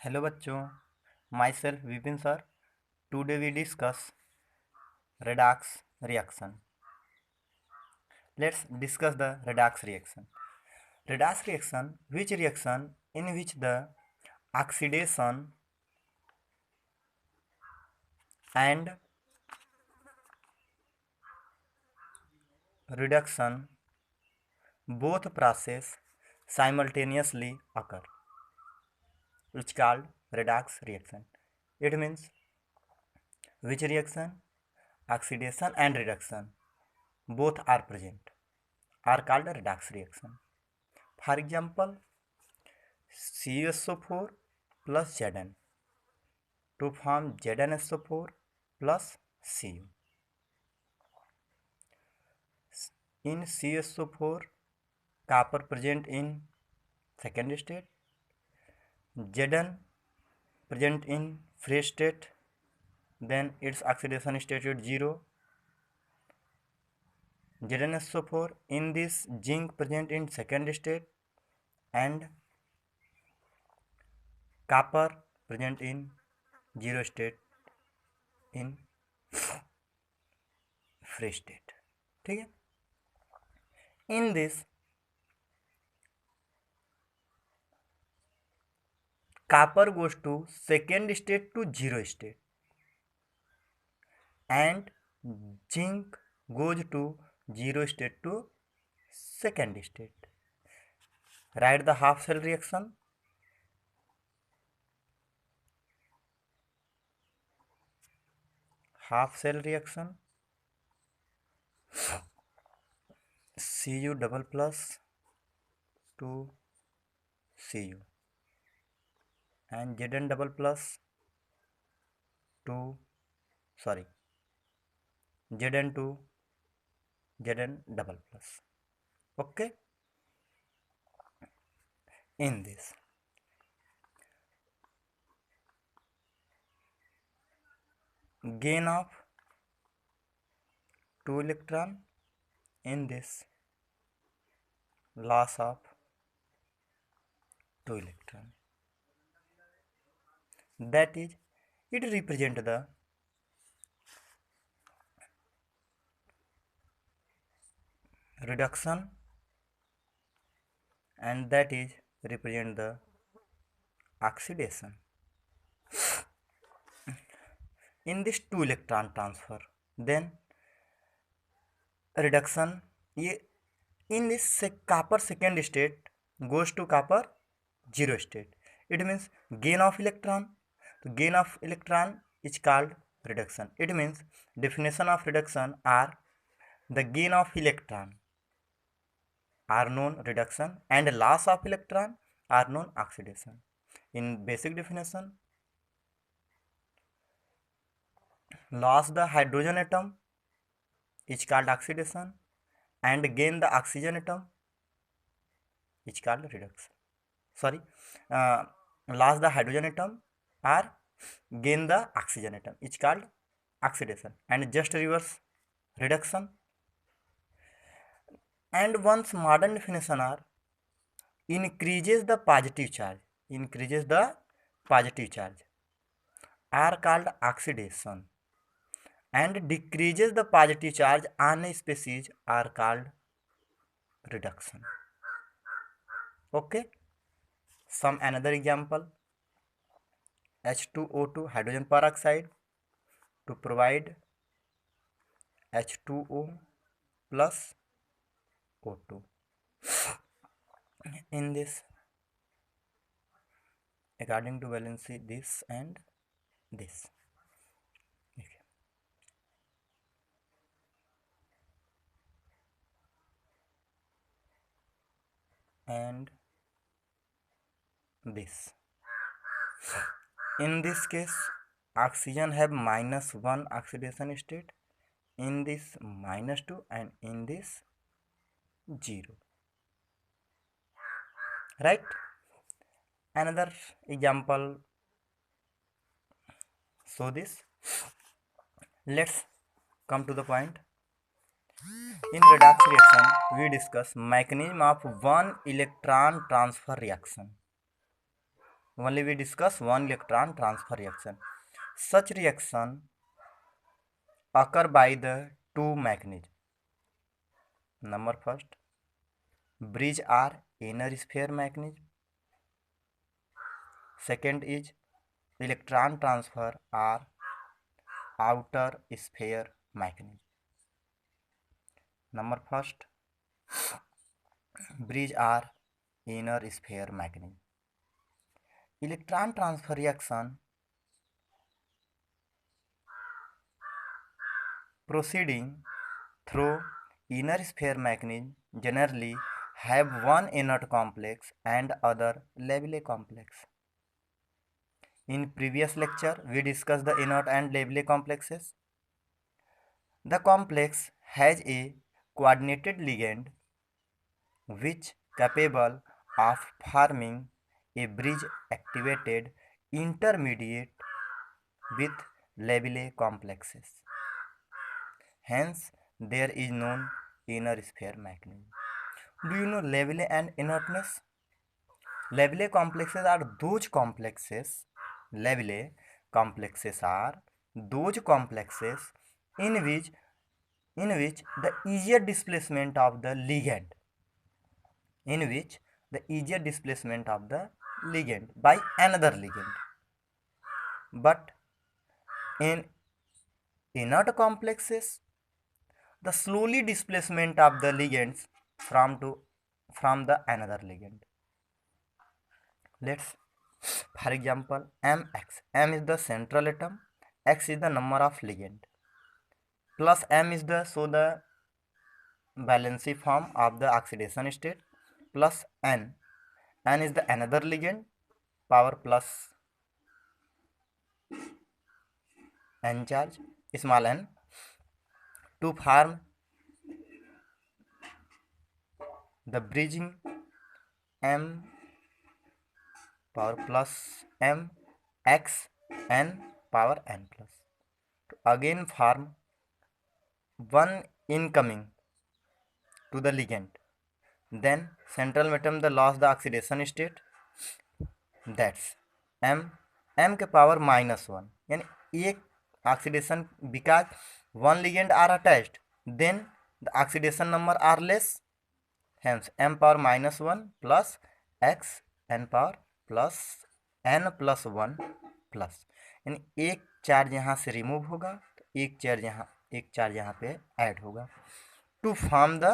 Hello बच्चों, myself Vipin sir. Today we discuss redox reaction. Let's discuss the redox reaction. Redox reaction, which reaction in which the oxidation and reduction both process simultaneously occur. It's called redox reaction. It means which reaction? Oxidation and reduction both are present are called a redox reaction. For example, CuSO4 plus Zn to form ZnSO4 plus Cu. In CuSO4, copper present in second state, Zn present in free state, then its oxidation state is 0. ZnSO4 in this zinc present in second state and copper present in 0 state in free state. ठीक है. In this, copper goes to second state to 0 state and zinc goes to 0 state to second state. Write the half cell reaction. Half cell reaction, Cu double plus to Cu and Zn double plus to Zn to Zn double plus. Okay. In this, gain of 2 electron, in this loss of 2 electron. That is, it represent the reduction and that is represent the oxidation. In this 2 electron transfer, then reduction, ये in this copper second state goes to copper 0 state. It means gain of electron. So gain of electron is called reduction. It means definition of reduction are the gain of electron are known reduction and loss of electron are known oxidation. In basic definition, loss the hydrogen atom is called oxidation and gain the oxygen atom is called reduction. Loss the hydrogen atom or gain the oxygen atom is called oxidation and just reverse reduction. And one's modern definition are increases the positive charge are called oxidation and decreases the positive charge on a species are called reduction. Okay. Some another example, H2O2 hydrogen peroxide to provide H2O plus O2. In this, according to valency, this and this. Okay. And this. In this case, oxygen have -1 oxidation state, in this -2 and in this 0. Right? Another example, so this. Let's come to the point. In redox reaction, we discuss mechanism of one electron transfer reaction. only we discuss one electron transfer reaction. Such reaction occur by the two mechanisms. Number first, bridge or inner sphere mechanism. Second is electron transfer or outer sphere mechanism. Number first, bridge or inner sphere mechanism. Electron transfer reaction proceeding through inner sphere mechanism generally have one inert complex and other labile complex. In previous lecture, we discussed the inert and labile complexes. The complex has a coordinated ligand which capable of forming a bridge activated intermediate with labile complexes. Hence, there is known inner sphere mechanism. Do you know labile and inertness? Labile complexes are those complexes. Labile complexes are those complexes in which the easier displacement of the ligand by another ligand. But in inert complexes, the slowly displacement of the ligands from the another ligand. Let's, for example, mx. M is the central atom, x is the number of ligand, plus m is the valency form of the oxidation state, plus n. N is the another ligand, power plus n charge, small n, to form the bridging m power plus m x n power n plus, to again form one incoming to the ligand. Then central atom the lost the oxidation state, that's m के power -1, यानी एक oxidation, because one ligand are attached then the oxidation number are less, hence m power -1 plus x n power plus n plus 1 plus, यानी एक charge यहाँ से remove होगा तो एक चार्ज यहाँ पे ऐड होगा to form the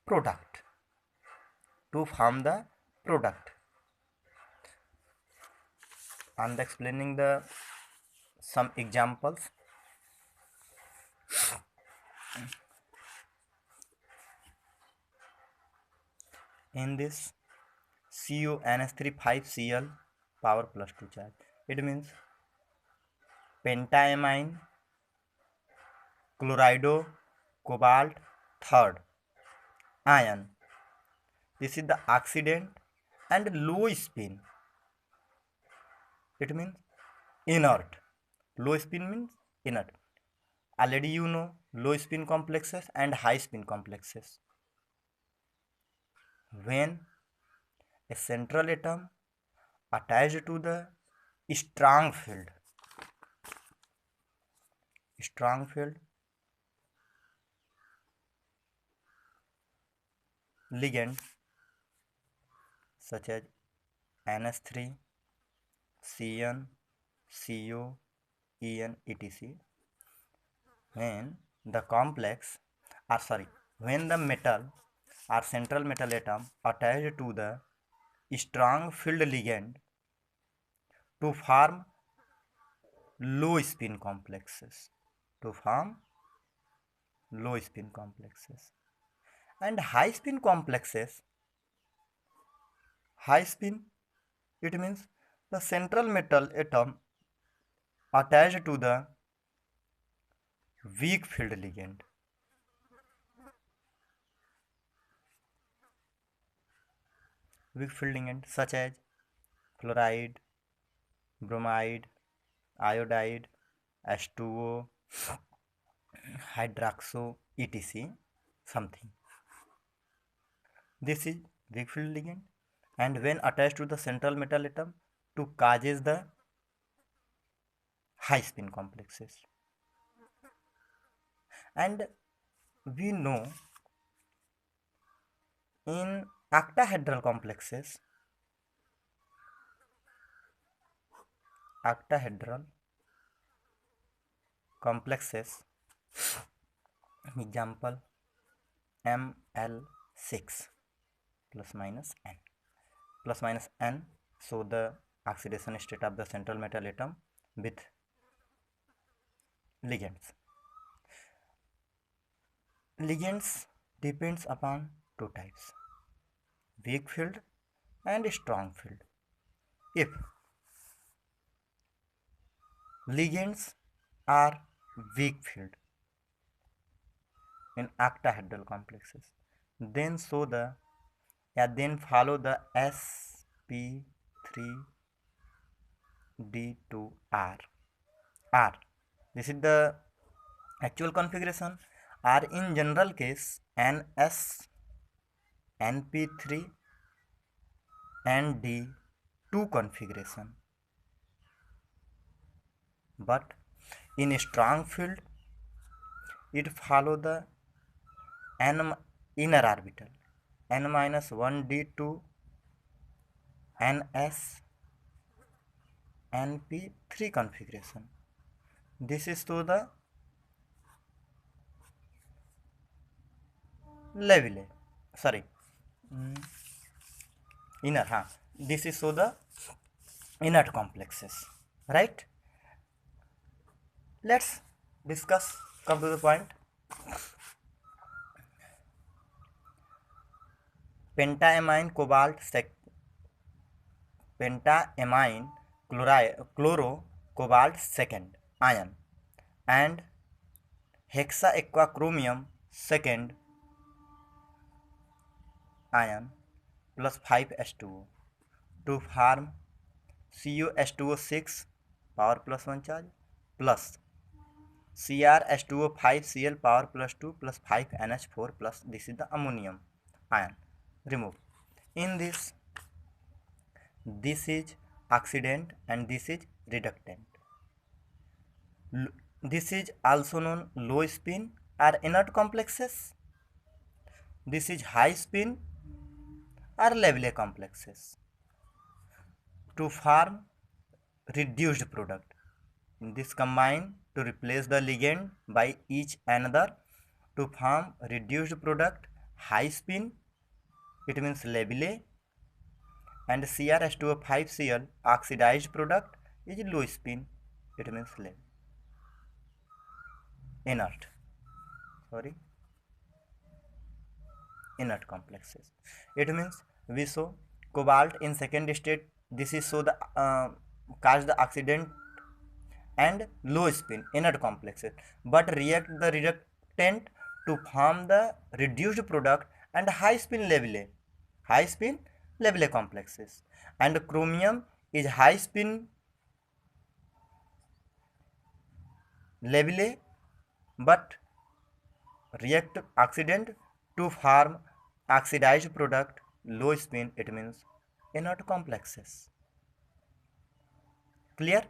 product. And explaining some examples. In this CuNH3 power plus 2 charge, it means pentaamine chlorido cobalt third ion. This is the oxidant and low spin. It means inert. Low spin means inert. Already you know low spin complexes and high spin complexes. When a central atom attached to the strong field ligand such as NH3, Cn, Co, En, etc. When the metal or central metal atom attached to the strong field ligand to form low spin complexes, and high spin complexes. High spin, it means the central metal atom attached to the weak field ligand. Such as fluoride, bromide, iodide, H2O, hydroxo, etc. something. This is weak field ligand, and when attached to the central metal atom to causes the high spin complexes. And we know in octahedral complexes, example Ml6 plus minus n. Plus minus n show the oxidation state of the central metal atom with ligands. Ligands depends upon two types, weak field and strong field. If ligands are weak field in octahedral complexes, then then follow the sp3d2r. This is the actual configuration. R in general case ns np3 and d2 configuration, but in a strong field it follow the n inner orbital n minus 1 d2 ns np3 configuration. This is to the labile, sorry, inner, this is so the inert complexes, right? Let's discuss, come to the point. Pentaamine chloro cobalt second ion and hexaquachromium second ion plus 5s2o to form CuH2O6 power plus 1 charge plus CrH2O5Cl power plus 2 plus 5NH4 plus, this is the ammonium ion removed. In this is oxidant and this is reductant. This is also known low spin or inert complexes. This is high spin or Levy complexes to form reduced product. This combine to replace the ligand by each another to form reduced product. High spin, it means labile, and CrH2O5Cl oxidized product is low spin, it means inert complexes. It means we show cobalt in second state, this is so the cause the oxidant and low spin inert complexes, but react the reductant to form the reduced product and high spin labile complexes. And chromium is high spin labile but react oxidant to form oxidized product low spin, it means inert complexes. Clear?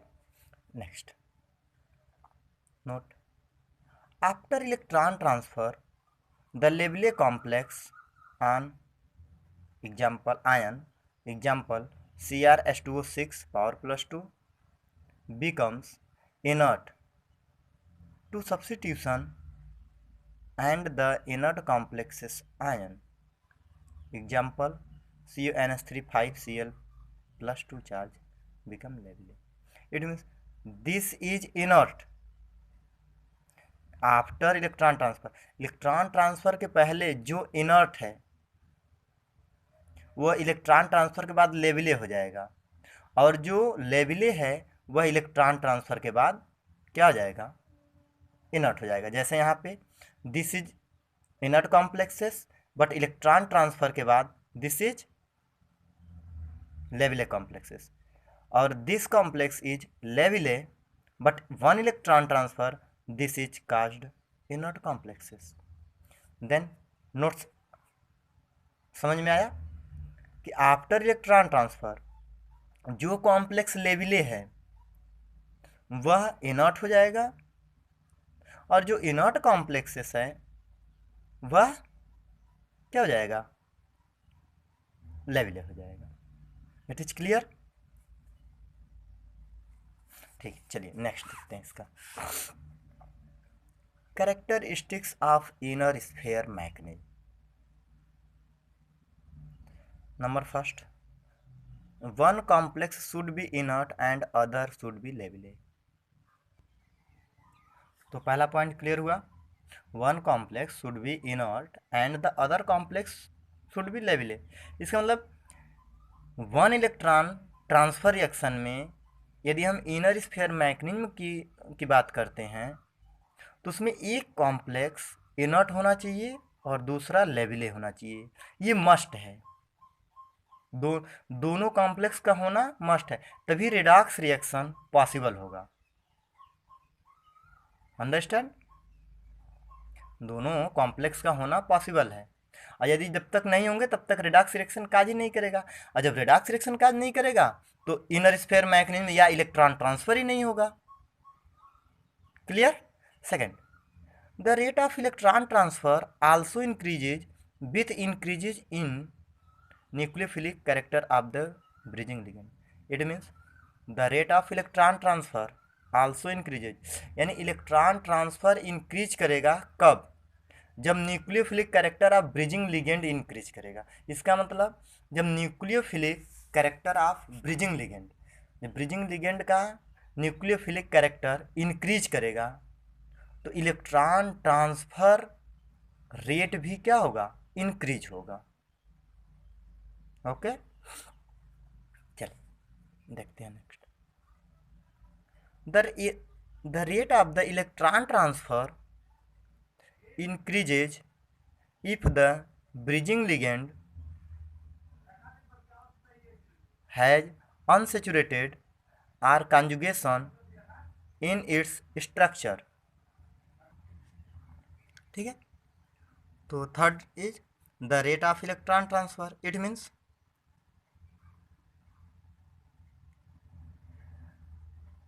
Next, note, after electron transfer the labile complex on example CrH2O6 power plus 2 becomes inert to substitution and the inert complexes ion, example CuNH3 5Cl plus 2 charge become labile. It means this is inert after electron transfer के पहले जो inert है वह electron transfer के बाद लेविले हो जाएगा, और जो लेविले है वह इलेक्ट्रॉन ट्रांसफर के बाद क्या हो जाएगा, इनर्ट हो जाएगा. जैसे यहाँ पे this is inert complexes but electron transfer के बाद दिस इज लेविले कॉम्प्लेक्सेस, और दिस कॉम्प्लेक्स इज लेविले but one electron transfer, this is caused inert complexes. Then notes समझ में आया कि आफ्टर इलेक्ट्रॉन ट्रांसफर जो कॉम्प्लेक्स लेविले है वह इनर्ट हो जाएगा और जो इनर्ट कॉम्प्लेक्सेस है वह क्या हो जाएगा, लेविले हो जाएगा। It is clear. ठीक, चलिए नेक्स्ट देखते हैं इसका। Characteristics of inner sphere mechanism. Number first, one complex should be inert and other should be लेविले। तो पहला पॉइंट क्लियर हुआ, one complex should be inert and the other complex should be लेविले। इसका मतलब वन इलेक्ट्रॉन ट्रांसफर रिएक्शन में यदि हम इनर स्फीयर मैकेनिज्म की बात करते हैं तो उसमें एक कॉम्प्लेक्स इनर्ट होना चाहिए और दूसरा लेविले होना चाहिए, ये मस्ट है। दोनों कॉम्प्लेक्स का होना मस्ट है, तभी रिडॉक्स रिएक्शन पॉसिबल होगा। अंडरस्टैंड, दोनों कॉम्प्लेक्स का होना पॉसिबल है, और यदि जब तक नहीं होंगे तब तक रिडॉक्स रिएक्शन काज ही नहीं करेगा, और जब रिडॉक्स रिएक्शन काज नहीं करेगा तो इनर स्फीयर मैकेनिज्म या इलेक्ट्रॉन ट्रांसफर ही नहीं होगा। Clear. Second, the rate of electron transfer also increases with increases in nucleophilic character of the bridging ligand. It means the rate of electron transfer also increases, यानी electron transfer increase करेगा कब, जब nucleophilic character of bridging ligand increase करेगा। इसका मतलब जब nucleophilic character of bridging ligand, जब bridging ligand का न्यूक्लियोफिलिक कैरेक्टर इंक्रीज करेगा तो इलेक्ट्रॉन ट्रांसफर रेट भी क्या होगा, इंक्रीज होगा। ओके, चलिए देखते हैं next. The rate of the electron transfer increases if the bridging ligand has unsaturated or conjugation in its structure। ठीक है, तो third is the rate of electron transfer. It means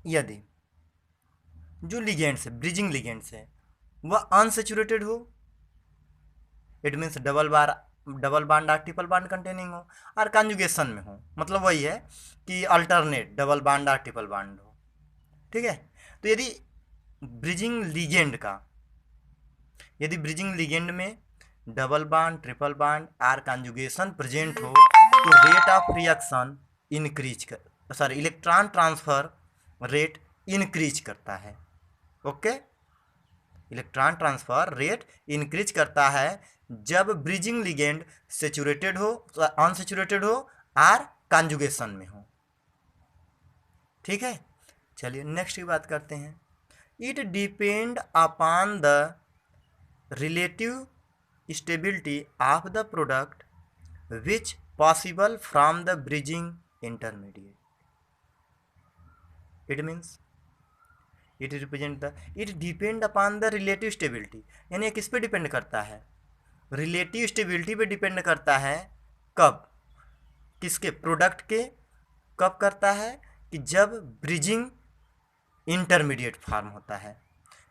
यदि जो लिगेंड्स है, ब्रिजिंग लिगेंड्स है, वह unsaturated हो, it means double bond और ट्रिपल बांड कंटेनिंग हो, और कॉन्जुगेशन में हो, मतलब वही है कि अल्टरनेट डबल बांड और ट्रिपल बांड हो। ठीक है, तो यदि ब्रिजिंग लिगेंड में डबल बांड, ट्रिपल बांड और कॉन्जुगेशन प्रेजेंट हो तो rate of reaction electron transfer rate increase करता है। Okay, electron transfer rate increase करता है जब ब्रिजिंग लिगेंड सेचुरेटेड हो, अनसेचुरेटेड हो और कॉन्जुगेशन में हो। ठीक है, चलिए नेक्स्ट की बात करते हैं। It depend upon the relative stability of the product which possible from the bridging intermediate. It means it depend upon the relative stability, यानी किस पे डिपेंड करता है, रिलेटिव स्टेबिलिटी पे डिपेंड करता है। कब, किसके, प्रोडक्ट के। कब करता है कि जब ब्रिजिंग इंटरमीडिएट फॉर्म होता है,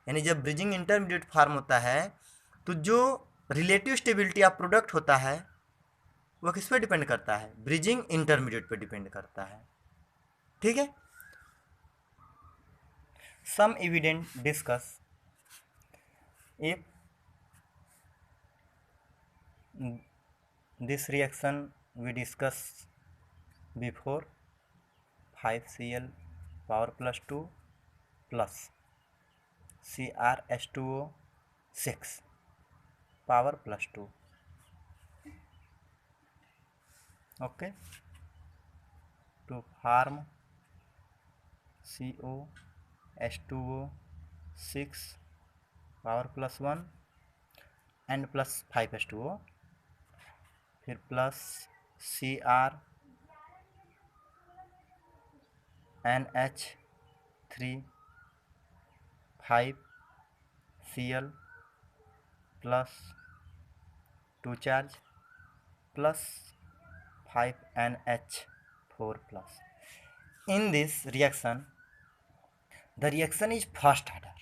यानी जब ब्रिजिंग इंटरमीडिएट फॉर्म होता है तो जो रिलेटिव स्टेबिलिटी ऑफ प्रोडक्ट होता है वह किस पे डिपेंड करता है, ब्रिजिंग इंटरमीडिएट पे डिपेंड करता है। ठीक है, some evidence discuss if this reaction we discussed before 5Cl power plus 2 plus CrH2O 6 power plus 2। okay, to form COH2O 6 power plus 1 and plus 5H2O, फिर plus CrNH3 5Cl plus 2 charge plus 5NH4 plus. In this reaction, the reaction is first order.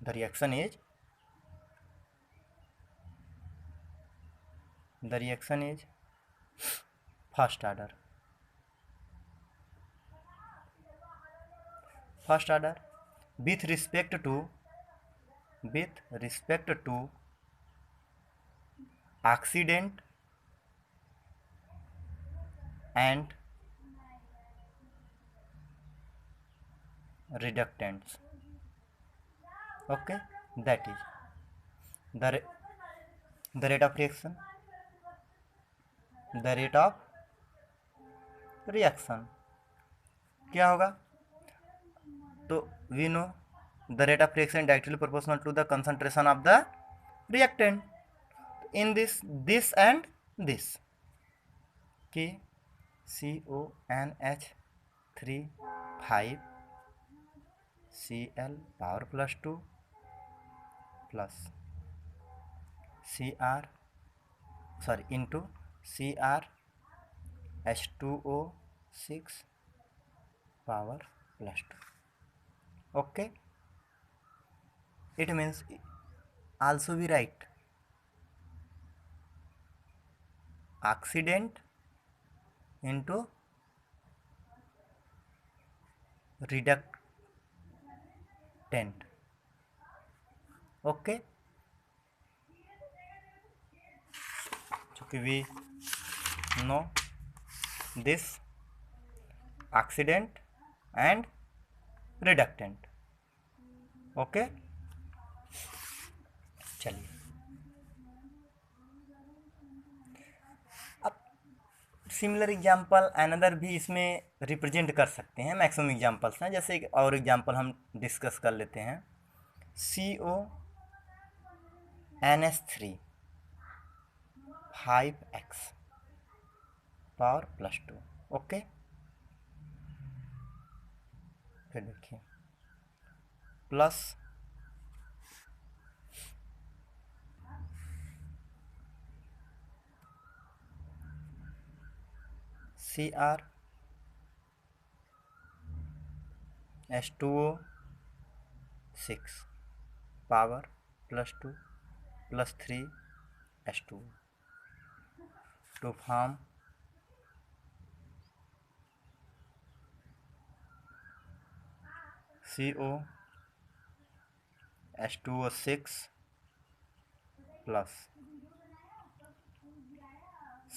The reaction is first order. First order with respect to oxidant and reductants. Okay, that is the rate of reaction. The rate of reaction क्या होगा? तो we know the rate of reaction directly proportional to the concentration of the reactant. In this and this कि CONH3 5 Cl power plus 2 plus into CrH2O6 power plus 2. Okay, it means also we write oxidant into reductant. Okay, we know this oxidant and reductant. Okay, चलिए अब similar example another भी इसमें represent कर सकते हैं, maximum examples हैं। जैसे और एग्जाम्पल हम डिस्कस कर लेते हैं, CONH3 5x power plus 2। Okay, फिर देखिए plus CrH2O6 power plus 2 plus 3H2O to form COH2O6 plus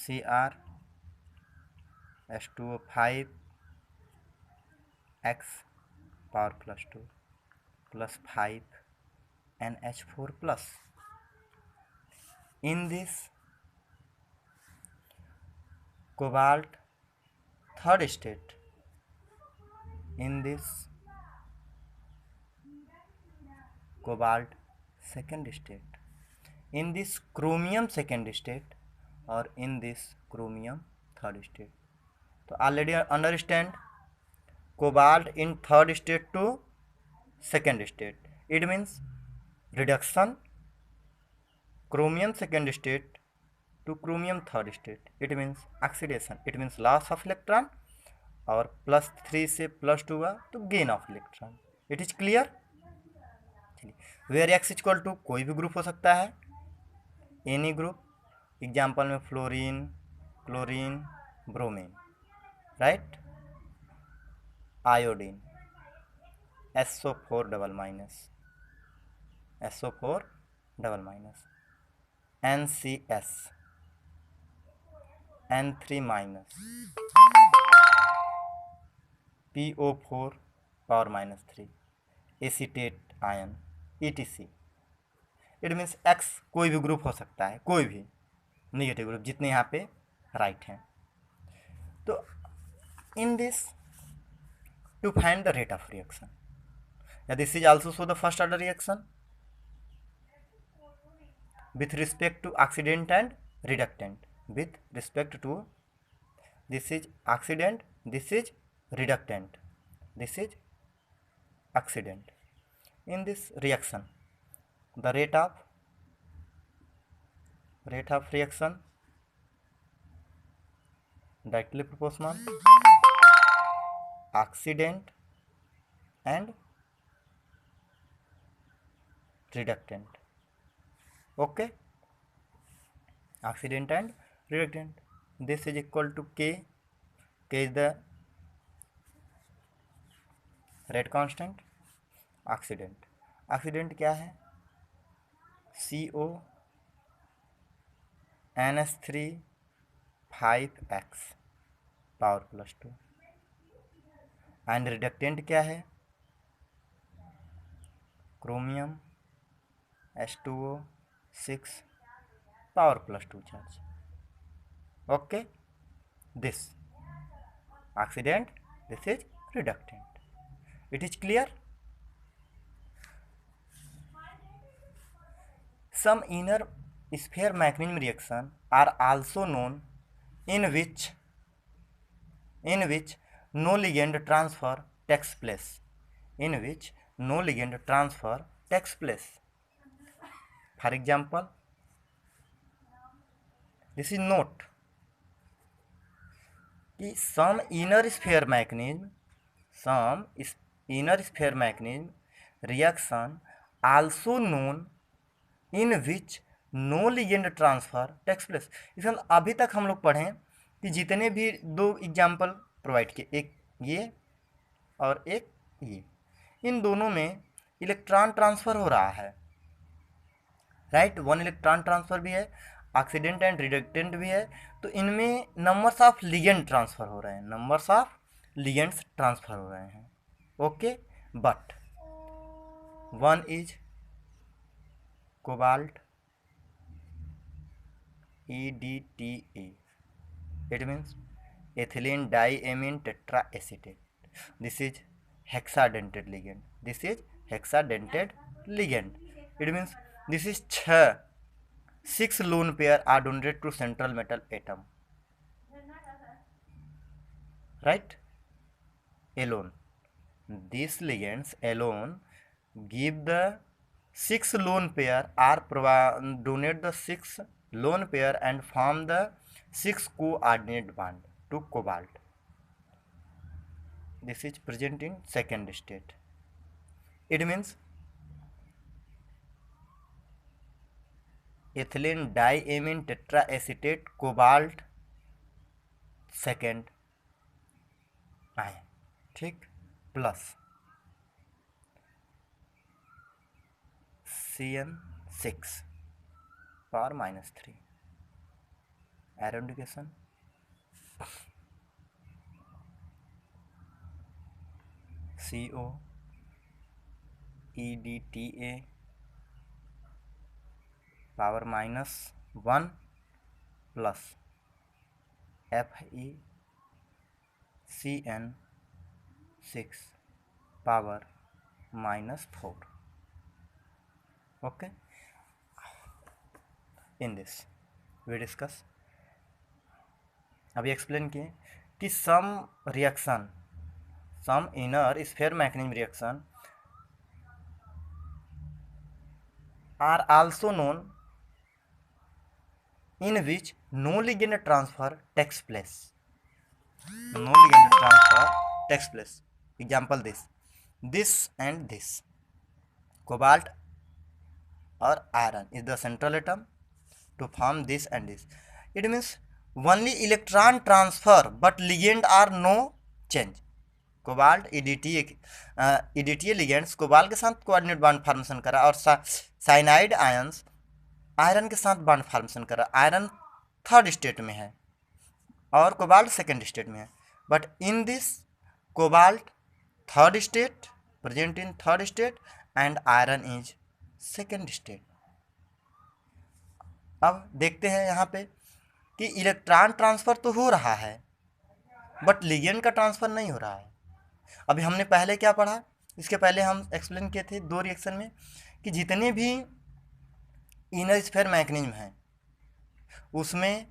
CrH2O5x power plus 2 plus 5NH4 plus. In this cobalt third state, in this cobalt second state, in this chromium second state और in this chromium third state. तो already understand cobalt in third state to second state, it means reduction chromium second state to chromium third state, it means oxidation, it means loss of electron, और +3 से +2 हुआ तो gain of electron. It is clear. चलिए, where x equal to कोई भी group हो सकता है, एनी ग्रुप, एग्जाम्पल में fluorine, chlorine, bromine, right, iodine, SO4 double minus, SO4 double minus, NCS, N3 minus, PO4 power -3, acetate ion, ETC। It means x कोई भी group हो सकता है, कोई भी नेगेटिव ग्रुप जितने यहाँ पे राइट हैं। तो in this to find the rate of reaction, this is also so the first order reaction with respect to oxidant and reductant, with respect to this is oxidant, this is reductant, this is oxidant. In this reaction the rate of reaction directly proportional oxidant and reductant. Okay, oxidant and reductant. This is equal to K. K is the rate constant. Oxidant. Oxidant क्या है? CO NH3 5X power plus 2. And reductant क्या है? Chromium H2O 6 power plus 2 charge. Okay, this oxidant, this is reductant. It is clear? Some inner sphere mechanism reaction are also known in which no ligand transfer takes place. In which no ligand transfer takes place. For example, this is note कि some inner sphere mechanism reaction also known in which no ligand transfer takes place. इसमें अभी तक हम लोग पढ़ें कि जितने भी दो एग्जाम्पल प्रोवाइड किए, एक ये और एक ये, इन दोनों में इलेक्ट्रॉन ट्रांसफर हो रहा है, राइट. 1 इलेक्ट्रॉन ट्रांसफर भी है, ऑक्सीडेंट एंड रिडक्टेंट भी है. तो इनमें नंबर्स ऑफ लिगेंड ट्रांसफर हो रहे हैं, नंबर्स ऑफ लिगेंड्स ट्रांसफर हो रहे हैं. Okay, but one is cobalt EDTA. It means ethylene diamine tetracetate. This is hexadentate ligand. This is hexadentate ligand. It means this is 6 lone pair are donated to central metal atom, right? Alone, these ligands alone give the 6 lone pair are donate the 6 lone pair and form the 6 coordinate bond to cobalt. This is present in second state. It means ethylene diamine tetraacetate cobalt second आए, ठीक, plus CN6 power -3 arrow indication. CO EDTA power -1 plus FeCN6 power -4. Okay, in this we discuss, अभी explain किए कि some inner sphere mechanism reaction are also known in which no ligand transfer takes place. No ligand transfer takes place. Example this and this. Cobalt or iron is the central atom to form this and this. It means only electron transfer but ligand are no change. Cobalt EDTA ligands cobalt के साथ coordinate bond formation करा और cyanide ions iron के साथ bond formation करा. Iron third state में है और कोबाल्ट सेकेंड स्टेट में है. But in this cobalt third state, present in third state and iron is second state. अब देखते हैं यहाँ पे कि इलेक्ट्रॉन ट्रांसफर तो हो रहा है बट लिगेंड का ट्रांसफर नहीं हो रहा है. अभी हमने पहले क्या पढ़ा, इसके पहले हम एक्सप्लेन किए थे दो रिएक्शन में कि जितने भी इनर स्फीयर मैकेनिज्म है उसमें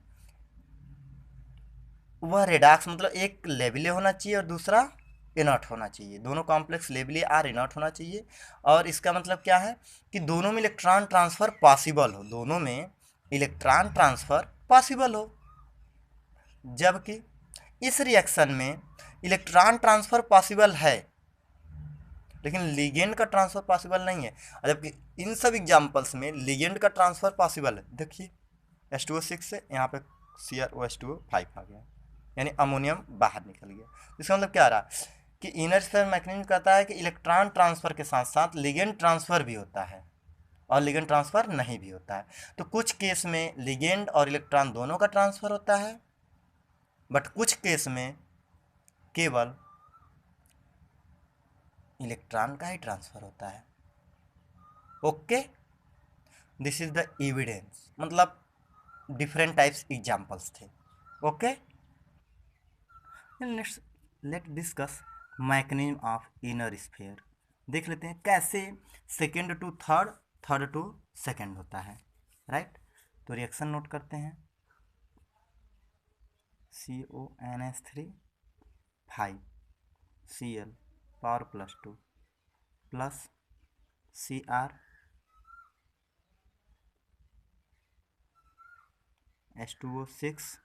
वह रेडॉक्स मतलब एक लेवले होना चाहिए और दूसरा इनर्ट होना चाहिए. दोनों कॉम्प्लेक्स लेवले और इनर्ट होना चाहिए. और इसका मतलब क्या है कि दोनों में इलेक्ट्रॉन ट्रांसफ़र पॉसिबल हो, दोनों में इलेक्ट्रॉन ट्रांसफ़र पॉसिबल हो. जबकि इस रिएक्शन में इलेक्ट्रॉन ट्रांसफ़र पॉसिबल है लेकिन लिगेंड का ट्रांसफ़र पॉसिबल नहीं है। और जबकि इन सब एग्जाम्पल्स में लिगेंड का ट्रांसफ़र पॉसिबल है। देखिए H2O6 से यहाँ पे CrOH2O5 आ गया, यानी अमोनियम बाहर निकल गया। इसका मतलब क्या आ रहा कि इनर स्फीयर मैकेनिज्म कहता है कि इलेक्ट्रॉन ट्रांसफ़र के साथ साथ लिगेंड ट्रांसफ़र भी होता है और लिगेंड ट्रांसफ़र नहीं भी होता है। तो कुछ केस में लिगेंड और इलेक्ट्रॉन दोनों का ट्रांसफ़र होता है, बट कुछ केस में केवल इलेक्ट्रॉन का ही ट्रांसफ़र होता है। Okay, this is the evidence, मतलब डिफरेंट टाइप्स एग्जाम्पल्स थे। Okay, next let discuss mechanism of inner sphere. देख लेते हैं कैसे second to third, third to second होता है, राइट। तो रिएक्शन नोट करते हैं। CONH3 5 Cl power +2 plus Cr H2O6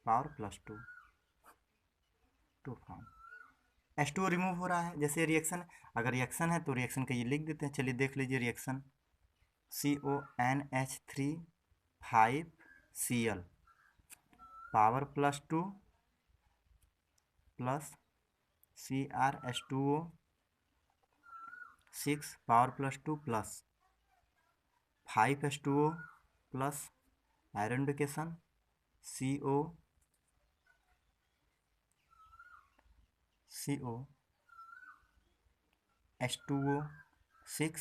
power +2 to form H2O remove हो रहा है। जैसे रिएक्शन, अगर रिएक्शन है तो रिएक्शन का ये लिख देते हैं। चलिए देख लीजिए reaction. CONH3 5 Cl power +2 plus CrH2O6 power +2 plus 5H2O plus iron डोकेशन H2O6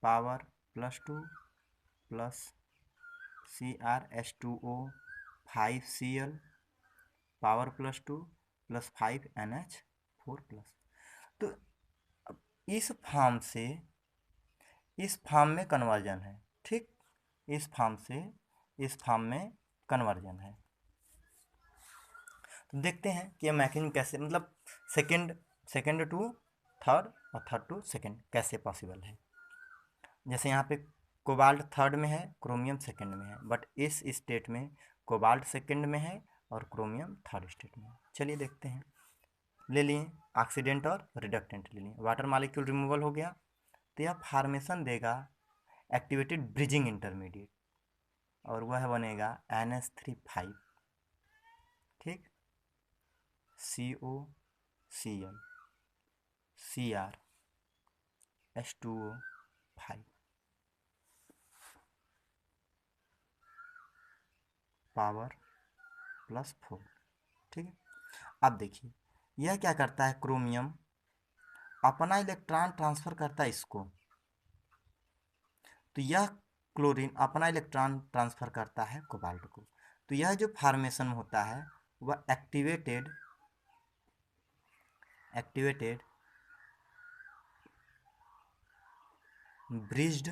power +2 plus CrH2O5Cl power +2 plus 5NH4 plus. तो अब इस फॉर्म से इस फॉर्म में कन्वर्जन है, ठीक। इस फॉर्म से इस फॉर्म में कन्वर्जन है। तो देखते हैं कि मैकेनिज्म कैसे, मतलब सेकेंड टू थर्ड और थर्ड टू सेकेंड कैसे पॉसिबल है। जैसे यहाँ पे कोबाल्ट थर्ड में है, क्रोमियम सेकेंड में है, बट इस स्टेट में कोबाल्ट सेकेंड में है और क्रोमियम थर्ड स्टेट में है। चलिए देखते हैं। ले लिए ऑक्सीडेंट और रिडक्टेंट ले लिए, वाटर मॉलिक्यूल रिमूवल हो गया, तो यह फार्मेशन देगा एक्टिवेटेड ब्रिजिंग इंटरमीडिएट और वह बनेगा NH3 5, ठीक। COCl Cr H2O5 पावर +4, ठीक है। अब देखिए यह क्या करता है, क्रोमियम अपना इलेक्ट्रॉन ट्रांसफ़र करता है इसको, तो यह क्लोरीन अपना इलेक्ट्रॉन ट्रांसफ़र करता है कोबाल्ट को। तो यह जो फॉर्मेशन होता है वह एक्टिवेटेड ब्रिज्ड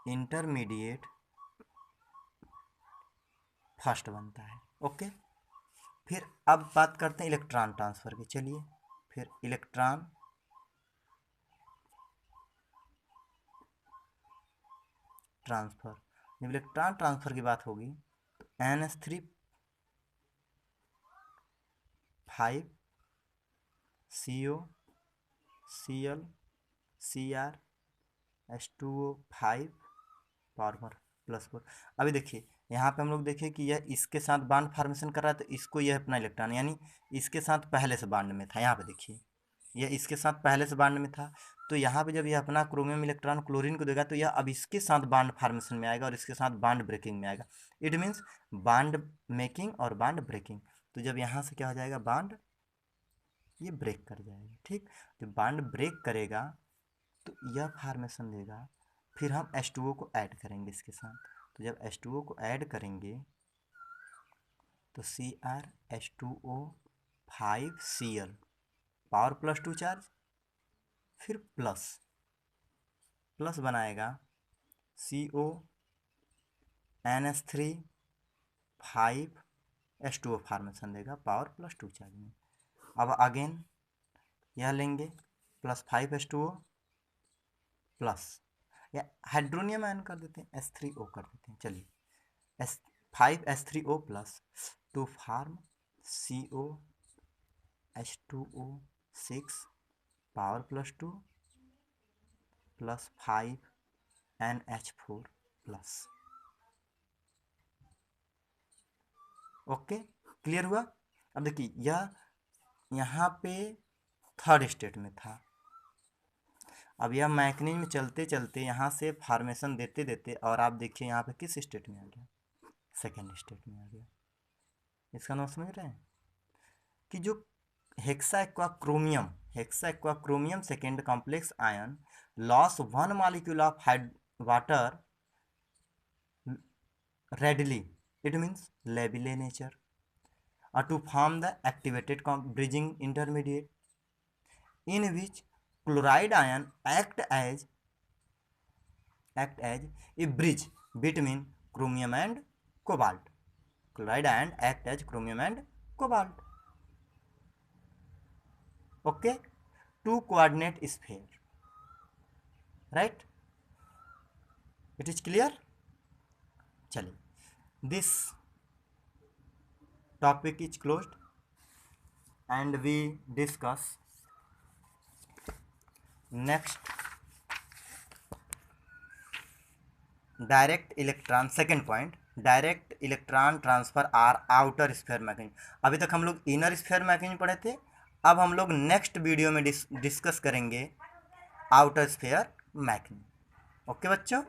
इंटरमीडिएट फर्स्ट बनता है। ओके, फिर अब बात करते हैं इलेक्ट्रॉन ट्रांसफ़र की। चलिए फिर इलेक्ट्रॉन ट्रांसफ़र, जब इलेक्ट्रॉन ट्रांसफ़र की बात होगी तो NH3 5 CO Cl Cr H2O5 power +4। अभी देखिए यहाँ पे हम लोग देखें कि यह इसके साथ बांड फॉर्मेशन कर रहा है, तो इसको यह अपना इलेक्ट्रॉन, यानी इसके साथ पहले से बांड में था। यहाँ पे देखिए यह इसके साथ पहले से बांड में था, तो यहाँ पे जब यह अपना क्रोमियम इलेक्ट्रॉन क्लोरीन को देगा तो यह अब इसके साथ बांड फॉर्मेशन में आएगा और इसके साथ बांड ब्रेकिंग में आएगा। इट मीन्स बांड मेकिंग और बांड ब्रेकिंग। तो जब यहाँ से क्या हो जाएगा, बांड ये ब्रेक कर जाएगा, ठीक। जब बांड ब्रेक करेगा तो यह फॉर्मेशन देगा। फिर हम H2O को ऐड करेंगे इसके साथ, तो जब H2O को ऐड करेंगे तो CrH2O5Cl पावर +2 चार्ज, फिर प्लस बनाएगा CONH3 5H2O फॉर्मेशन देगा पावर +2 चार्ज में। अब अगेन यह लेंगे +5H2O प्लस, या हाइड्रोनियम आयन कर देते हैं, H3O कर देते हैं। चलिए S5H3O plus to form COH2O6 power +2 plus 5 NH4 plus. Okay, clear हुआ। अब देखिए यह यहाँ पे थर्ड स्टेट में था, अब यह मैकेनिज्म में चलते चलते यहाँ से फॉर्मेशन देते देते और आप देखिए यहाँ पे किस स्टेट में आ गया, सेकेंड स्टेट में आ गया। इसका नाम समझ रहे हैं कि जो hexa aqua chromium second complex iron loss 1 molecule of water readily, it means labile nature, to form the activated bridging intermediate in which chloride ion act as a bridge between chromium and cobalt. Chloride ion act as chromium and cobalt. Okay, two coordinate sphere, right? It is clear? चलिए, this topic is closed and we discuss next direct electron, second point, direct electron transfer R outer sphere mechanism. अभी तक हम लोग inner sphere mechanism पढ़े थे, अब हम लोग नेक्स्ट वीडियो में डिस्कस करेंगे आउटर स्फीयर मैकेनिज्म। ओके बच्चों।